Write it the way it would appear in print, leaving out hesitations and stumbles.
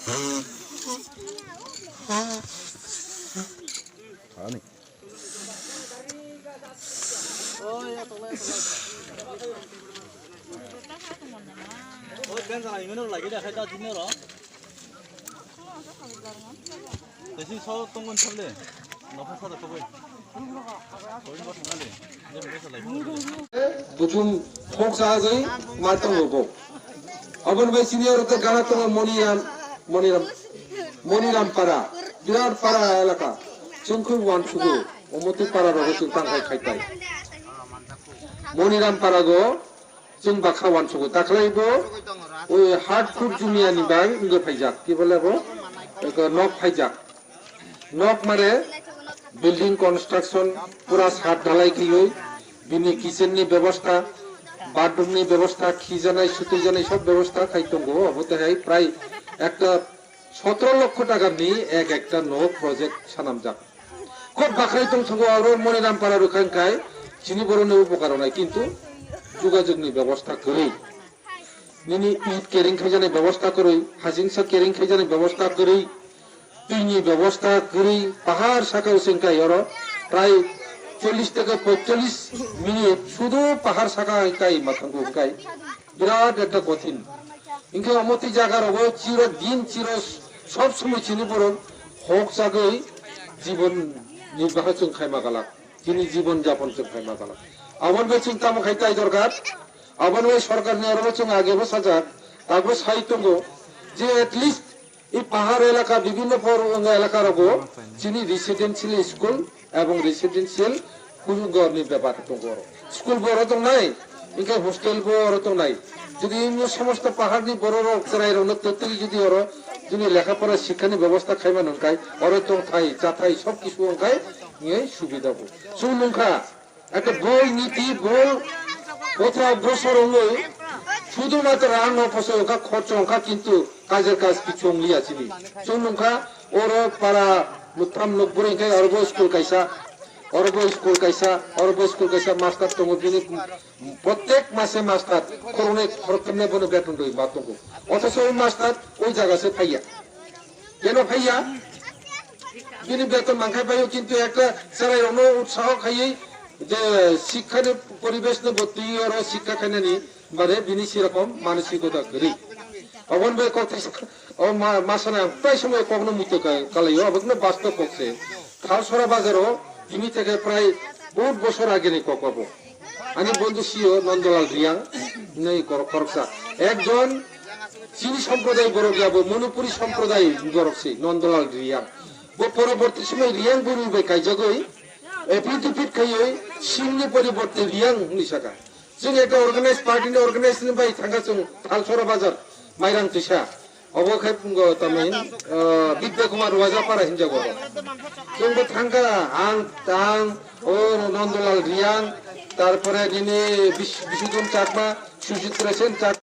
잘하네. 괜찮아. 이거는 라기다 해다 주면은 대신 서던 건 찰래. 너무 사다 거기. 거기 뭐 상관래. 이제 그래서 라기. 부춤 폭사의 말똥하고 어번베 시니어로도 가나똥 모니람 파라 비라ட் 파라 এলাকা 정크 완추고 오모티 파라라고 지금 땅갈 খাইতাই 모니람 파라고 जों बाखा 완추고 दाख्लैबो ওই हार्ट फुड जुमियानि बाय इंगो फाइजाक কি বলে গো নক फाइजाक नक मारे बिल्डिंग कंस्ट्रक्शन पूरा सात ढालाई की बिनि किचेननि व्यवस्था बाथरूमनि व्यवस्था खिजानाय सुतैजानाय सब व्यवस्था खाइतंगो अबोताय प्राय একটা 17 লক্ষ টাকাनि एक একটা न प्रोजेक्ट सानामजाक খুব বাখাইতং সঙ্গ আরো মনিরাম পাড়া রখানকায় চিনি বরনে উপকার নাই কিন্তু যোগাযোগনি ব্যবস্থা করেই নিনি ইট কেরিং খাইজানাय ব্যবস্থা করেই হাজিংসা কেরিং খাইজানাय ব্যবস্থা করেই दैनि व्यवस्था करेই পাহাড় শাখাও সেনকাই আরো প্রায় 40 থেকে 45 মিনিট শুধু পাহাড় শাখা কাই মাথাঙ্গু কাই বিরাট একটা কঠিন ইনকে অমতি জায়গার অব চির দিন চির সব সময় চিনি বরং হোক জাগৈ জীবন নির্বাহ जों খাইমা গালা যিনি জীবন যাপন जों খাইমা গালা আবনবে চিন্তা মো খাইতাই দরকার আবনবে সরকার নিয়রব जों আগেবো সাজাক তাগো সাইতঙ্গো যে এট লিস্ট এই পাহাড় এলাকা বিভিন্ন এলাকার অব যিনি রেসিডেন্সিয়াল স্কুল এবং রেসিডেন্সিয়াল কুলগরনি ব্যাপার দङ স্কুল বড় দं নাই ইনকে হোস্টেল বড় দं নাই যদি এই সমস্ত পাহাড়নি বড় রাই রন তত্ত্বই যদি ওর যিনি লেখাপড়া শিক্ষানি ব্যবস্থা খাইমান হনকাই ওর দं থাই চাথাই সব কিছু হনকাই নিয়ে সুবিধা হবো সুলংখা একটা বই নীতি বই কথা বছর হই শুধুমাত্র রান অফসে ওকা খরচ ওকা কিন্তু কাজের কাজ কিছু লিয়াছিনি সুলংখা ওর পাড়া মুথাম নব্বই কাই অরব স্কুল কাইসা অরব স্কুল কাইসা মাস্টার দङ बिनि প্রত্যেক মাসে মাস্টার করনে খরচনে বনে বেতন দই মাতঙ্গ অথচ ওই মাস্টার ওই জায়গাতে ফাইয়া কেন ফাইয়া बिनि বেতন মাংখাই পাইও কিন্তু একটা সারাই অন্য উৎসাহ খাইয়ে যে শিক্ষার পরিবেশ নে বতি আর শিক্ষা খাইনানি মানে बिनि সেরকম মানসিকতা করি অবনবে কথা ও মাসনা প্রায় সময় কখনো মুক্ত কালাইও অবগ্ন বাস্তব পক্ষে খালসরা বাজারও তিনি থেকে প্রায় বহুত বছর আগে নেই ককাবো আমি বন্ধু সিও নন্দলাল রিয়াং নেই খরচা একজন চিনি সম্প্রদায় বড় যাবো মণিপুরী সম্প্রদায় গরকছে নন্দলাল রিয়াং ও পরবর্তী সময় রিয়াং বলবে কাইজাগই এপিটিপিট খাইই সিংনি পরিবর্তে রিয়াং নিশাকা जों একটা অর্গানাইজ পার্টিনি অর্গানাইজেশন বাই থাঙ্গা जों খালসরা বাজার মাইরাং তিসা অবখাই পুঙ্গ তামিন বিদ্যা কুমার ওয়াজাপাড়া হিনজাগো जोंबो थांगा आं तां ও নন্দলাল রিয়াং তারপরে যিনি বিশুধন চাকমা সুচিত্রা সেন